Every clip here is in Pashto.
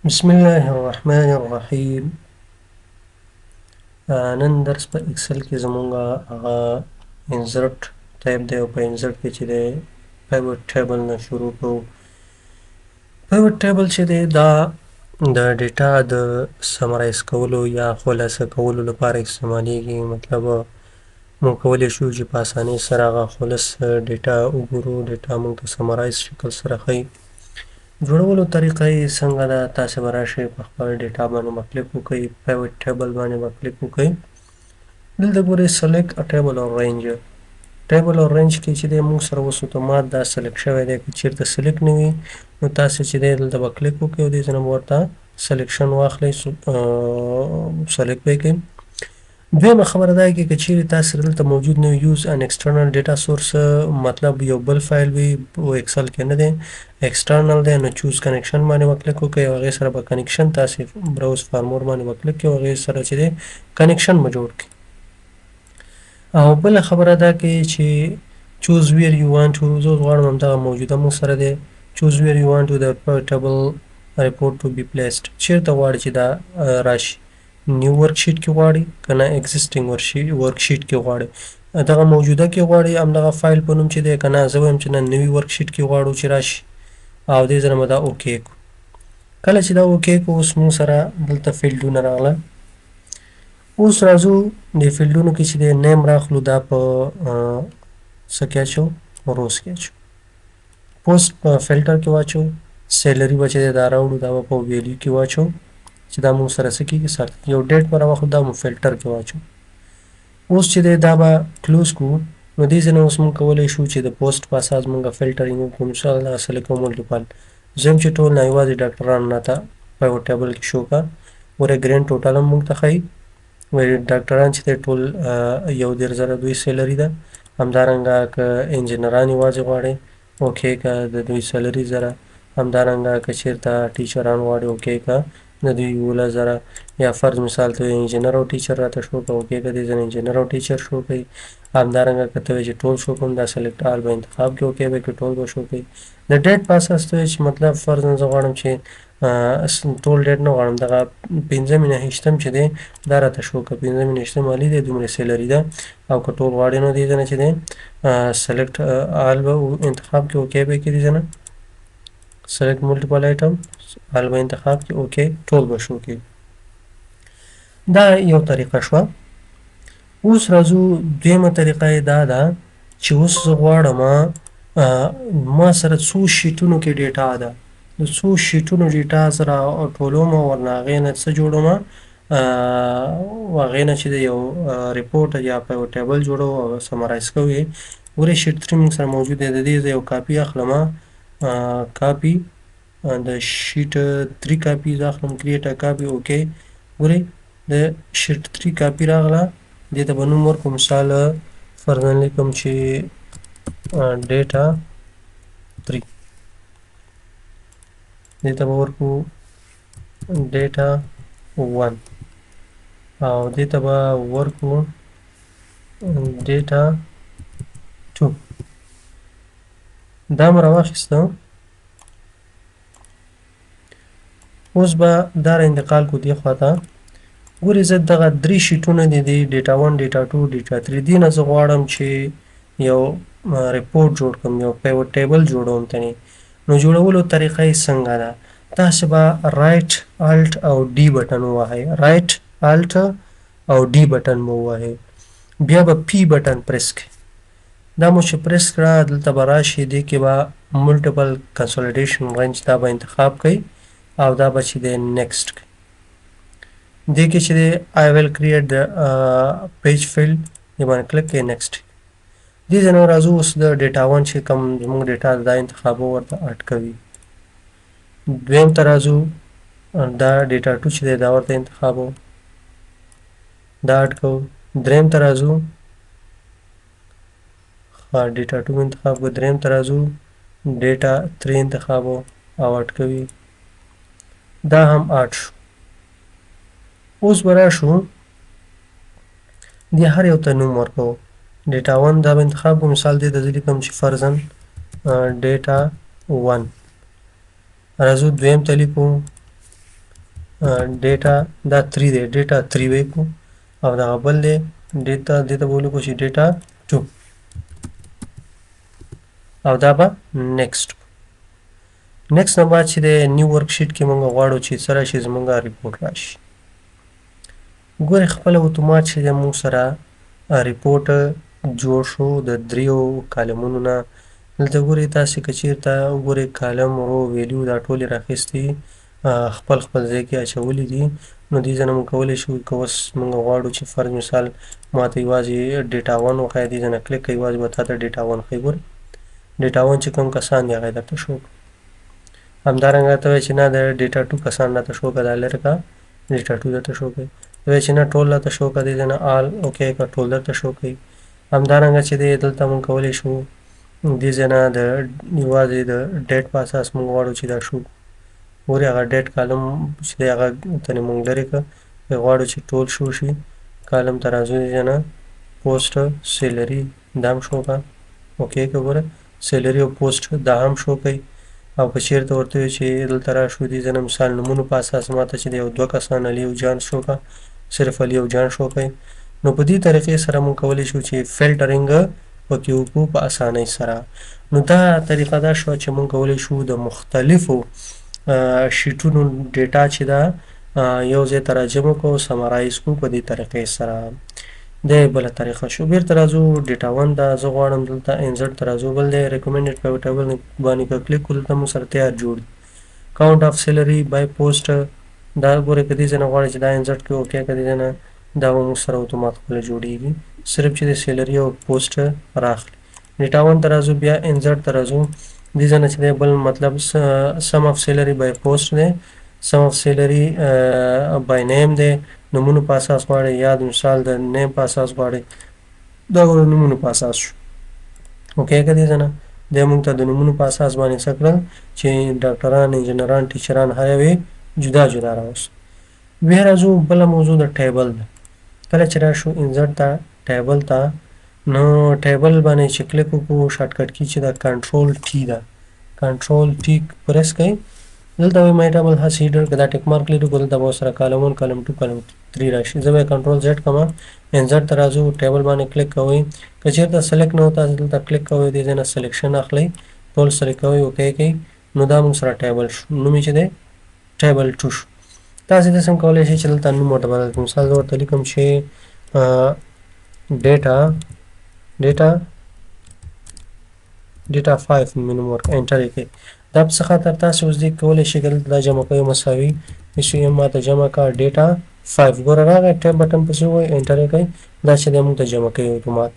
بسم الله الرحمن الرحیم. نن درس په ایکسل کې زمونږه هغه انسرټ ټایپ دی او په انسرټ کې چې دی پیوټ ټیبل نه شروع کوو. پیوټ ټیبل چې دی دا د ډیټا د سمرایز کولو یا خلاصه کولو لپاره استعمالیږي. مطلب موږ کولی شو چې په اسانۍ سره هغه خلص ډیټا وګورو. ډیټا موږ ته سمرایز شکل سره ښیي. جوړولو طریقه یې څنګه ده؟ تاسې به راشئ په خپل ډیټا باندې به کلیک وکړئ، پیوټ ټیبل باندې به کلیک وکړئ. دلته ګورئ سلیکټ ا ټیبل او رینج. ټیبل او رینج کې چې دی موږ سره اوس اتومات دا سلیکټ شوی دی. که چېرته سلیکټ نه وي نو تاسې چې دی دلته به کلیک وکړئ او دې ځای نه به ورته سلیکشن واخلئ، سلیکټ به یې کړئ. دویمه خبره دا کې که چیرې تاسو دلته موجود نه یوز ان ایکسټرنل ډیټا سورس، مطلب یو بل فایل وي او ایکسل کې نه دی، ایکسټرنل دی، نو چوز کنیکشن باندې به کلیک وکړئ او هغې سره به کنیکشن تاسې براوز فارمور باندې به کلیک کړئ او هغې سره چې دی کنیکشن به جوړ کړئ. او بله خبره دا کوي چې چوز ویر یو وانټ ټو، زه اوس غواړم همدغه موجوده موږ سره دی. چوز ویر یو وانټ ټو د ټیبل ریپورټ ټو بي پلیسډ. چېرته غواړئ چې دا راشي؟ نیو ورکشیټ کې غواړئ که نه ایگزسټینګ ورکشیټ کې غواړئ؟ دغه موجوده کې غواړئ همدغه فایل په نوم چې دی، که نه زه وایم چې نه نوي ورکشیټ کې غواړو چې راشي او دې ځای نه به دا اوکې کړو. کله چې دا اوکې کړو اوس موږ سره دلته فیلډونه راغله. اوس راځو دې فیلډونو کې چې دی نیم راخلو، دا په څه کې اچو؟ روز کې اچو. پوسټ په فلټر کې واچو. سیلري به چې دی دا راوړو، دا به په ویلیو کې واچو چې دا موږ سره څه کېږي سر یو ډیټ به راواخلو، دا مو فلټر کې واچو. اوس چې دی دا به کلوز کړو نو دې ځای نه اوس موږ کولی شو چې د پوسټ په اساس موږ فلټرینګ وکړو. مثال دغه سلیکټ کوو ملټیپل، زه یم چې ټول نه یوازې ډاکټران راته پیوټ ټیبل کې شو کړه. ګورئ ګرینډ ټوټل هم موږ ته ښیي. ډاکټران چې دی ټول 1,000 سیلري ده. همدارنګه که انجینران یوازې غواړئ اوکې که د دوی سیلري 1000. همدارنګه که چېرته ټیچران غواړئ اوکې که د دوی 11,000. یا فرض مثال ته انجینر او ټیچر راته شو که اوکې که دې ځای انجینر او ټیچر شو کوي. همدارنګه که ته وایې چې ټول شو کوم، دا سلیکټ آل به انتخاب کې اوکې به کړي، ټول به شو کوي. د ډیټ په اساس ته چې مطلب فرضاً زه غواړم چې ټول ډیټ نه غواړم، دغه 15 چې دی دا راته شو که 15 مالي دی دومره سیلري ده. او که ټول غواړئ نو دې ځای نه چې دی سلیکټ آل به انتخاب کې اوکې به کړي. دې ځای نه سلیکټ ملټیپل آیټم آل به انتخاب کې اوکې ټول به شو کې. دا یو طریقه شوه. اوس راځو دویمه طریقه یې دا ده چې اوس زه غواړم ما سره څو شیټونو کې ډیټا ده، د څو شیټونو ډیټا زه راټولوم او ورنه هغې نه څه جوړوم، هغې نه چې د یو ریپورټ یا په یو ټیبل جوړوو او سمرایز کوو یې. ګورئ شیټ 3 موږ سره موجود دی، د دې زه یو کاپي اخلم، کاپي د شیټ 3 کاپي زه اخلم، کریټ ا کاپي اوکې. ګورئ د شیټ 3 کاپي راغله، دې ته به نوم ورکړو مثال فرضاً لیکم چې ډیټا 3، دې ته به ورکړو ډیټا 1 او دې ته به ورکړو ډیټا 2. دا مې راواخیسته. اوس به دا را انتقال کړو دې خوا ته. ګورئ زه دغه 3 شیټونه دي، د ډیټا 1 ډیټا 2 ډیټا 3، دې نه زه غواړم چې یو ریپورټ جوړ کړم، یو پیوټ ټیبل جوړوم تنې. نو جوړولو طریقه یې څنګه ده؟ تاسې به رایټ الټ او ډي بټن ووهئ، رایټ الټ او ډي بټن به ووهئ، بیا به پی بټن پریس کړئ. دا مو چې پریس کړه دلته به راشي، دې کې به ملټیپل کنسولیډیشن رینج دا به انتخاب کړئ او دا به چې دی نیکسټ کړئ. دې کې چې دی I will create the page field دې باندې کلیک کړئ نیکسټ. دې ځای نه راځو اوس د ډیټا 1 چې کوم زموږ ډیټا دا انتخابو ورته اډ کوي. دویم ته راځو، دا ډیټا 2 چې دی دا ورته انتخابو، دا اډ کوو. دریم ته راځو، ډیټا 2 انتخاب کوو. دریم ته راځو ډیټا 3 انتخابو او اډ کوي، دا هم اډ شو. اوس به راشو دې هر یو ته نوم ورکوو. ډیټا 1 دا به انتخاب کوو، مثال دې ته زه لیکم چې فرضاً ډیټا 1. راځو دویم ته لیکو ډیټا دا 3 دی ډیټا 3 وکړو او دا بل دی ډیټا دته بولو کو شي ډیټا 2 او دا به نیکسټ نه بعد چې د نیو ورک شیټ کې موږ غواړو چې سره شي زمونږه ریپورت راشي ګوره خپل اتومات چې موږ سره ریپورت جوړ شو د دریو کالمونو نه دلته ګورئ تاسې که چیرته وګورئ کالم رو ویلیو دا ټولې راخیستي خپل ځای کې اچولي دي نو دې ځای نه موږ کولی شو که اوس موږ غواړو چې فرض مثال ماته یوازې ډیټا 1 وښایي دې ځای نه کلیک کوئ یوازې به تاته ډیټا 1 ښایي ګورئ ډیټا 1 چې کوم کسان دي هغه یې درته شو همدارنګه ته وایي چې نه د ډیټا 2 کسان راته شو که دا لرې که ډیټا 2 درته شو کوي ته وایي چې نه ټول راته شو که دې ځای نه آل اوکې که ټول درته شو کوي همدارنګه چې دی دلته موږ کولی شو دې ځای نه د یوازې د ډیټ په اساس موږ غواړو چې دا شو ګورې هغه ډیټ کالم چې دی هغه ترې موږ لرې کړه غواړو چې ټول شو شي کالم ته راځو دې ځای نه پوسټ سیلري دا هم شو که اوکې که ګوره سیلري او پوسټ دا هم شو کوي او که چیرته ورته وي چې دلته راشو دې ځای نه مثال نومونو په اساس ماته چې د یو دوه کسان علي او جان شو که صرف علي او جان شو کوي نو په دې طریقې سره موږ کولی شو چې فلټرینګ پکې وکړو په اسانۍ سره نو دا طریقه دا شوه چې موږ کولی شو د مختلفو شیټونو ډیټا چې دا یو ځای ته راجمع کړو سمرایز کړو په دې طریقې سره د بله طریقه شو بیرته راځو ډیټا 1 دا زه غواړم دلته انزرټ ته راځو بل دی ریکمنډډ پیوټ ټیبل باندې که کلیک کړو دلته موږ سره تیار جوړ دی کاونټ اف سیلري بای پوسټ دا ګورئ که دې ځای نه غواړئ چې دا انزرټ کړو اوکې که دې ځای نه دا به موږ سره اتومات خپله جوړېږي صرف چې د سیلري او پوسټ راخلي ډیټا 1 ته راځو بیا انزرټ ته راځو دې ځای نه چې دی بل مطلب سم اف سیلري بای پوسټ دی سم اف سیلري بای نیم دی نومونو په اساس غواړئ یا د مثال د نیم په اساس غواړئ دا ګوره نومونو په اساس شو اوکې که دې ځای نه دی موږ ته د نومونو په اساس باندې څه کړل چې ډاکټران انجینران ټیچران هر یو جدا جدا راوست بیا راځو بله موضوع د ټیبل ده کله چې راشو انزرټ ته ټیبل ته نو ټیبل باندې چې کلیک وکړو شارټکټ کی چې دا کنټرول ټي ده کنټرول ټي پریس کوئ دلته وایي مای ټیبل هاز هیډر که دا ټیک مارک لري کو دلته به سره کالم 1 کالم 2 کالم 3 راشي زه به کنټرول زیډ کوم انزرټ ته راځو ټیبل باندې کلیک کوئ که چېرته سلیکټ نه و تاسو دلته کلیک کوئ دې ځای نه سلیکشن اخلئ ټول سلیکټ کوئ اوکې کوئ نو دا موږ سره ټیبل شو نوم یې چې دی ټیبل 2 شو تاسې داسې هم کولی شئ چې دلته نوم ورته بدل کړئ مثال زه ورته لیکم چې ډیټا 5 مې نوم ورکړه انټر یې کړئ دا په څه خاطر تاسې اوس دې کولی شئ که دلته دا جمع کوئ مساوي ایسو یم ماته جمع کړه ډیټا 5 ګوره راغی ټیب بټن پسې ووایي انټر یې کړئ دا چې دی موږ ته جمع کوي اتومات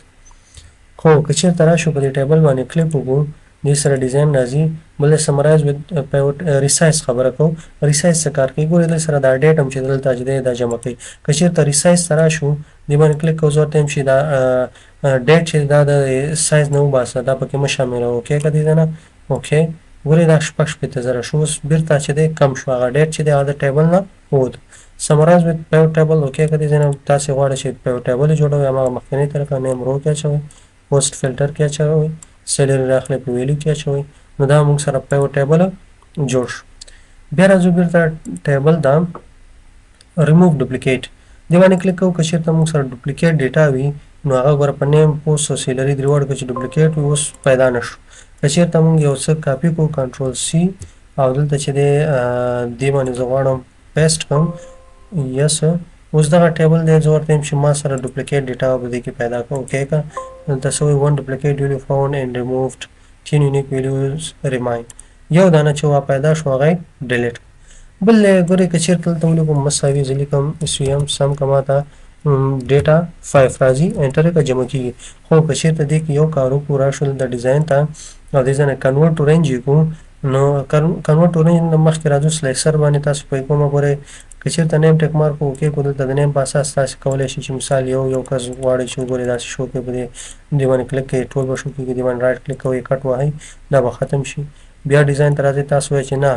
خو که چېرته راشو په دې ټیبل باندې کلیک وکړو دې سره ډیزاین راځي بل سمرایز وذ پیوټ ریسایز خبره کوو ریسایز څه کار کوي ګورئ دلته سره دا ډیټ هم چې دلته چې دی دا جمع کوي که چېرته ریسایز ته راشو دې باندې کلیک کوو زه ورته یم چې دا ډیټ چې دا د سایز نه وباسه دا پکې مه شاملوه اوکې که دې ځای نه اوکې ګورئ دا شپږ شپېته زره شو اوس بیرته چې دی کم شو هغه ډیټ چې دی هغه د ټیبل نه ووت سمرایز وذ پیوټ ټیبل اوکې که دې ځای نه تاسې غواړئ چې پیوټ ټیبل یې جوړوئ هماغه مخکینۍ طریقه نیم رو کې اچوئ پوسټ فلټر کې اچوئ سیلري راخلئ په ویلیو کې اچوئ نو دا موږ سره پیوټ ټیبل جوړ شو بیا راځو بیرته ټیبل دا ریموو ډوپلیکیټ دې باندې کلیک کوو که چېرته موږ سره ډوپلیکیټ ډیټا وي نو هغه ګوره په نیم پوسټ او سیلري درې واړو کې چې ډوپلیکیټ وي اوس پیدا نه شو که چېرته موږ یو څه کاپي کړو کنټرول سی او دلته چې دی دې باندې زه غواړم پیسټ کړم یس اوس دغه ټیبل دی زه ورته یم چې ما سره ډوپلیکیټ ډیټا به دې کې پیدا کړو اوکې که دلته څه وایي 1 ډوپلیکیټ ویلیو فاوند اینډ ریمووډ 10 یونیک ویلیوز ریمایند یو دانه چې وا پیدا شو هغه یې ډیلیټ بل ګورئ که چېرته دلته ولیکم مساوي زه لیکم سویم سم که ماته ډیټا 5 راځي انټر یې که جمع کېږي خو که چېرته دې کې یو کار وکړو راشو دلته ډیزاین ته او دې ځای نه کنورټ ټو رینج یې کړو نو کنورټ ټو رینج نه مخکې راځو سلایسر باندې تاسو پوه کومه ګورئ که چېرته نیم ټیک مارک اوکې کړو دلته د نیم په اساس تاسې کولی شئ چې مثال یو کس غواړئ چې وګورئ داسې شو کوي په دې باندې کلیک کوئ ټول به شو کېږي دې باندې رایټ کلیک کوئ کټ وهئ دا به ختم شي بیا ډیزاین ته راځئ تاسو وایئ چې نه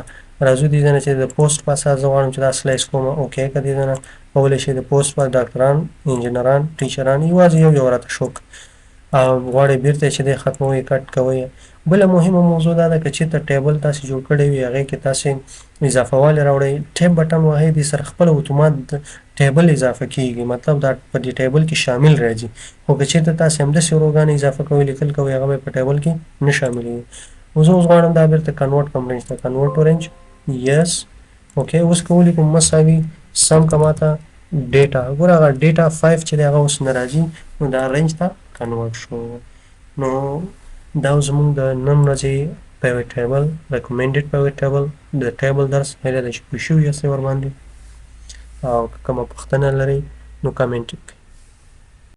راځو دې ځای نه چې د پوسټ په اساس زه غواړم چې دا سلایس کوم اوکې که دې ځای نه کولی شئ د پوسټ په ډاکټران انجینران ټیچران یوازې یو راته شو او غواړئ بیرته چې دی ختموئ کټ کوئ. بله مهمه موضوع دا ده که چېرته ټیبل تاسې جوړ کړی وي هغې کې تاسې اضافه والی راوړئ ټیب بټن وهئ دې سره خپله اتومات ټیبل اضافه کیږي مطلب دا په دې ټیبل کې شامل راځي. خو که چېرته تاسې همداسې روګانې اضافه کوئ لیکل کوئ هغه به په ټیبل کې نه شاملېږي. زه اوس غواړم دا بیرته کنورټ کړم رینج ته. کنورټ ټو رینج یس اوکې. اوس که ولیکم مساوي سم که ماته ډیټا ګوره هغه ډیټا 5 چې دی هغه اوس نه راځي نو دا رینج ته کنورټ شو. نو دا زموږ د نن ورځې پیوټ ټیبل ریکمنډډ پیوټ ټیبل د ټیبل درس هیله ده چې پوه شوي یاستئ ورباندې او که کومه پوښتنه لرئ نو کمنټ